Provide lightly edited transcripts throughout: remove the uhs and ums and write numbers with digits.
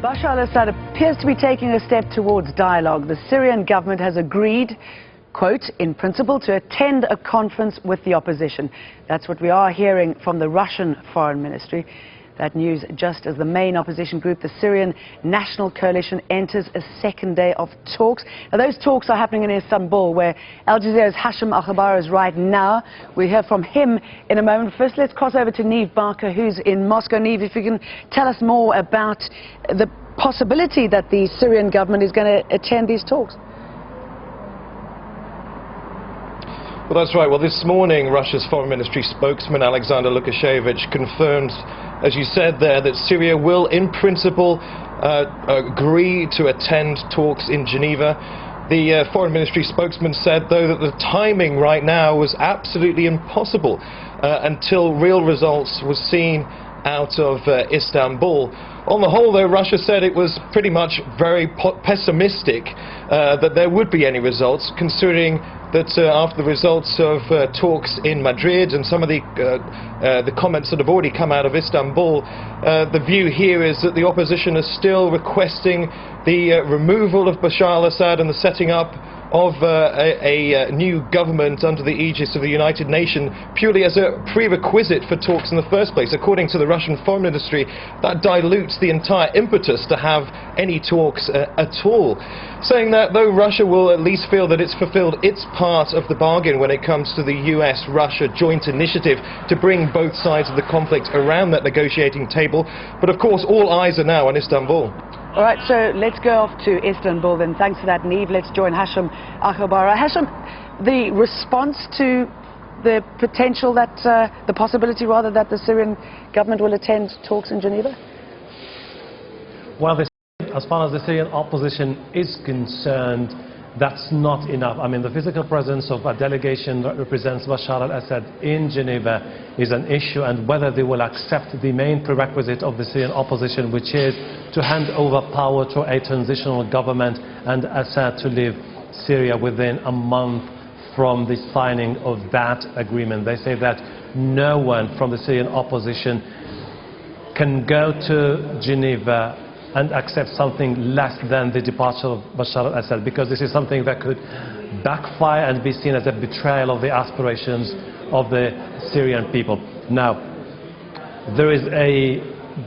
Bashar al-Assad appears to be taking a step towards dialogue. The Syrian government has agreed, quote, in principle, to attend a conference with the opposition. That's what we are hearing from the Russian Foreign Ministry. That news just as the main opposition group, the Syrian National Coalition, enters a second day of talks. Now, those talks are happening in Istanbul, where Al Jazeera's Hashim Al is right now. We'll hear from him in a moment. First, let's cross over to Neve Barker, who's in Moscow. Neve, if you can tell us more about the possibility that the Syrian government is going to attend these talks. Well, that's right. Well, this morning, Russia's Foreign Ministry spokesman, Alexander Lukashevich, confirmed, as you said there, that Syria will, in principle, agree to attend talks in Geneva. The Foreign Ministry spokesman said, though, that the timing right now was absolutely impossible until real results were seen out of Istanbul. On the whole, though, Russia said it was pretty much very pessimistic that there would be any results, considering that after the results of talks in Madrid and some of the comments that have already come out of Istanbul, the view here is that the opposition is still requesting the removal of Bashar al-Assad and the setting up of a new government under the aegis of the United Nations, purely as a prerequisite for talks in the first place. According to the Russian Foreign Ministry, that dilutes the entire impetus to have any talks at all. Saying that, though, Russia will at least feel that it's fulfilled its part of the bargain when it comes to the US-Russia joint initiative to bring both sides of the conflict around that negotiating table. But of course, all eyes are now on Istanbul. All right, so let's go off to Istanbul then. Thanks for that, Neve. Let's join Hashim Al. Hashim, the response to the potential that, the possibility rather, that the Syrian government will attend talks in Geneva? Well, as far as the Syrian opposition is concerned, that's not enough. I mean, the physical presence of a delegation that represents Bashar al-Assad in Geneva is an issue, and whether they will accept the main prerequisite of the Syrian opposition, which is to hand over power to a transitional government and Assad to leave Syria within a month from the signing of that agreement. They say that no one from the Syrian opposition can go to Geneva and accept something less than the departure of Bashar al-Assad, because this is something that could backfire and be seen as a betrayal of the aspirations of the Syrian people. Now, there is a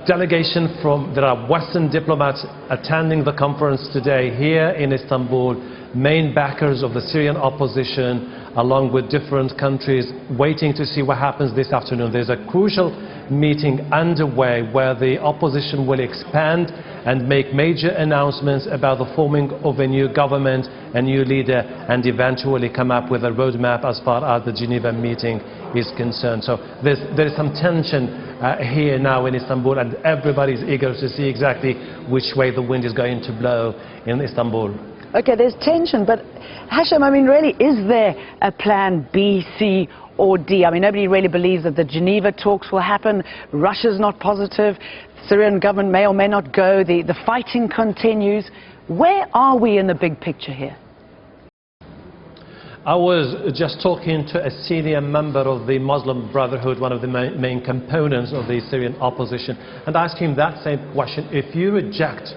delegation there are Western diplomats attending the conference today here in Istanbul, main backers of the Syrian opposition, along with different countries, waiting to see what happens this afternoon. There's a crucial meeting underway where the opposition will expand and make major announcements about the forming of a new government, a new leader, and eventually come up with a roadmap as far as the Geneva meeting is concerned. So there is some tension here now in Istanbul, and everybody's eager to see exactly which way the wind is going to blow in Istanbul. Okay, there's tension, but Hashim, I mean, really, is there a plan B, C, or D? I mean, nobody really believes that the Geneva talks will happen. Russia's not positive. The Syrian government may or may not go. The fighting continues. Where are we in the big picture here? I was just talking to a senior member of the Muslim Brotherhood, one of the main components of the Syrian opposition, and asked him that same question. If you reject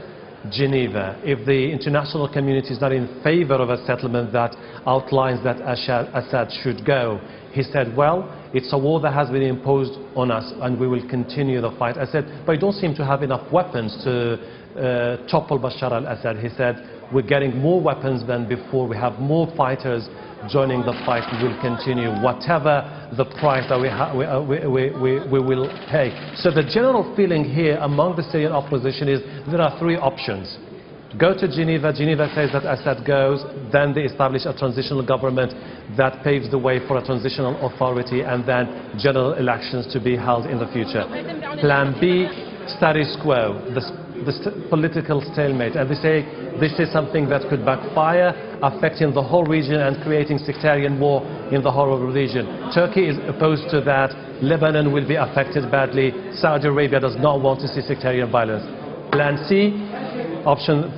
Geneva, if the international community is not in favor of a settlement that outlines that Assad should go, he said, well, it's a war that has been imposed on us and we will continue the fight. I said, but you don't seem to have enough weapons to topple Bashar al-Assad. He said, we're getting more weapons than before. We have more fighters joining the fight. We will continue whatever the price that we will pay. So the general feeling here among the Syrian opposition is there are three options. Go to Geneva. Geneva says that Assad goes. Then they establish a transitional government that paves the way for a transitional authority, and then general elections to be held in the future. Plan B, status quo, the political stalemate. And they say this is something that could backfire, affecting the whole region and creating sectarian war in the whole of the region. Turkey is opposed to that. Lebanon will be affected badly. Saudi Arabia does not want to see sectarian violence. Plan C,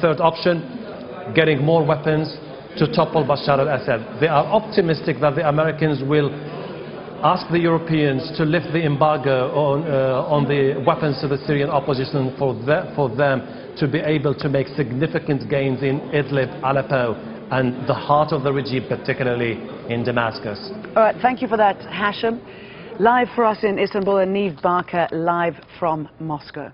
third option, getting more weapons to topple Bashar al-Assad. They are optimistic that the Americans will ask the Europeans to lift the embargo on the weapons to the Syrian opposition for them to be able to make significant gains in Idlib, Aleppo, and the heart of the regime, particularly in Damascus. All right, thank you for that, Hashim. Live for us in Istanbul, and Neve Barker live from Moscow.